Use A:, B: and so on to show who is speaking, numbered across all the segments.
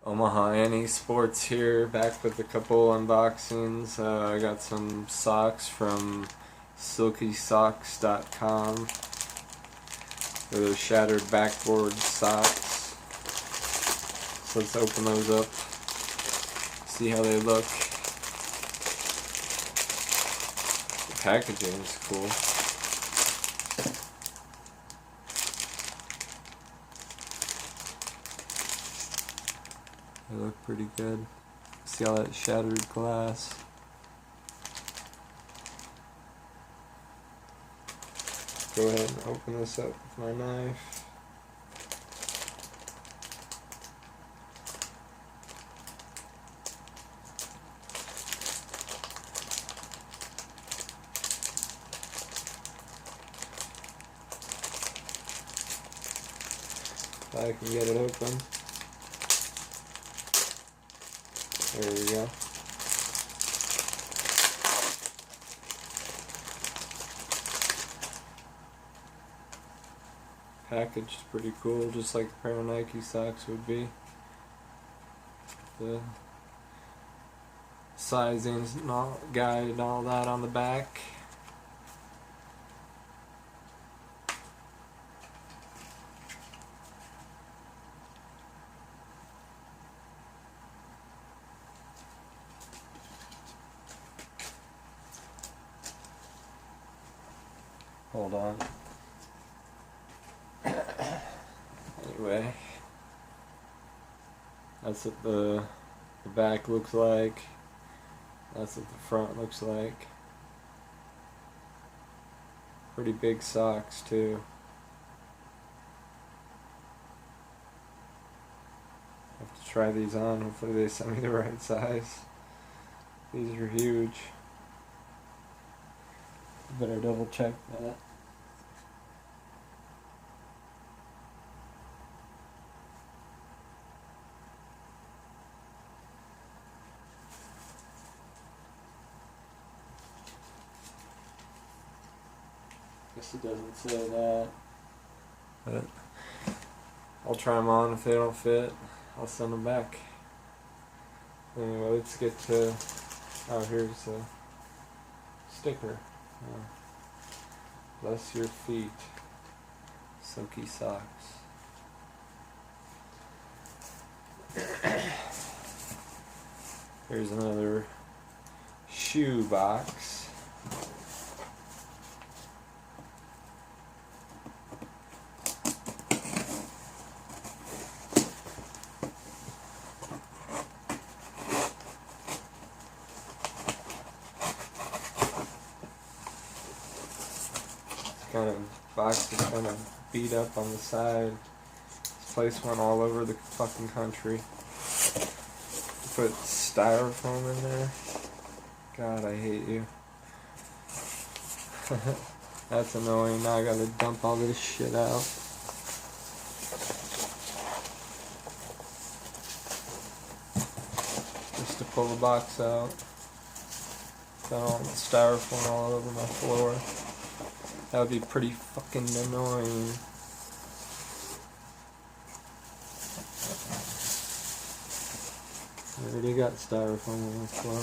A: Omaha Annie Sports here, back with a couple unboxings. I got some socks from silkysocks.com. They're shattered backboard socks. So let's open those up, see how they look. The packaging is cool. They look pretty good. See all that shattered glass. Go ahead and open this up with my knife. If I can get it open. There we go. Packaged pretty cool, just like a pair of Nike socks would be. The sizings and all, guide and all that on the back. Hold on. Anyway, that's what the back looks like. That's what the front looks like. Pretty big socks too. I have to try these on. Hopefully they send me the right size. These are huge. Better double check that. Guess it doesn't say that, but I'll try them on. If they don't fit, I'll send them back. Anyway, let's get to, oh, here's a sticker. Bless your feet, Silky Socks. Here's another shoe box. Kind of box is kind of beat up on the side. This place went all over the fucking country. Put styrofoam in there. God, I hate you. That's annoying. Now I gotta dump all this shit out. Just to pull the box out. Got all the styrofoam all over my floor. That would be pretty fucking annoying. I already got styrofoam on the floor.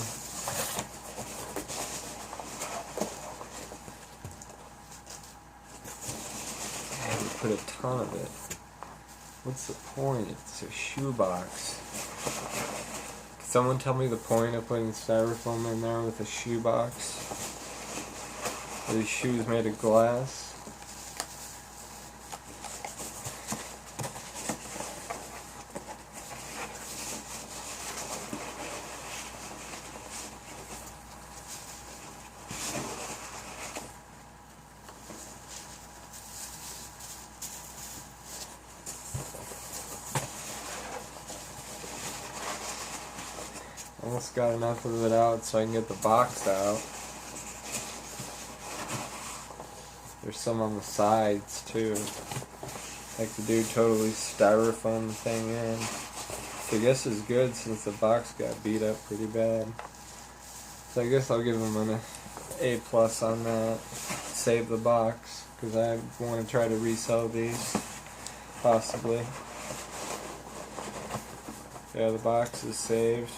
A: I would put a ton of it. What's the point? It's a shoebox. Can someone tell me the point of putting styrofoam in there with a shoebox? Are these shoes made of glass? Almost got enough of it out so I can get the box out. There's some on the sides too. Like the dude totally styrofoam the thing in. So I guess it's good since the box got beat up pretty bad. So I guess I'll give him an A+ on that. Save the box, because I want to try to resell these, possibly. Yeah, the box is saved.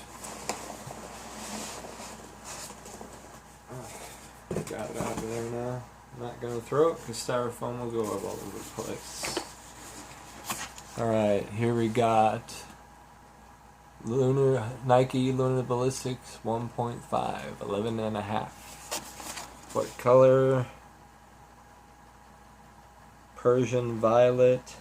A: Got it out of there now. I'm not going to throw it because styrofoam will go all over the place. Alright, here we got Lunar, Nike Lunar Ballistics 1.5, 11 and a half. What color? Persian Violet.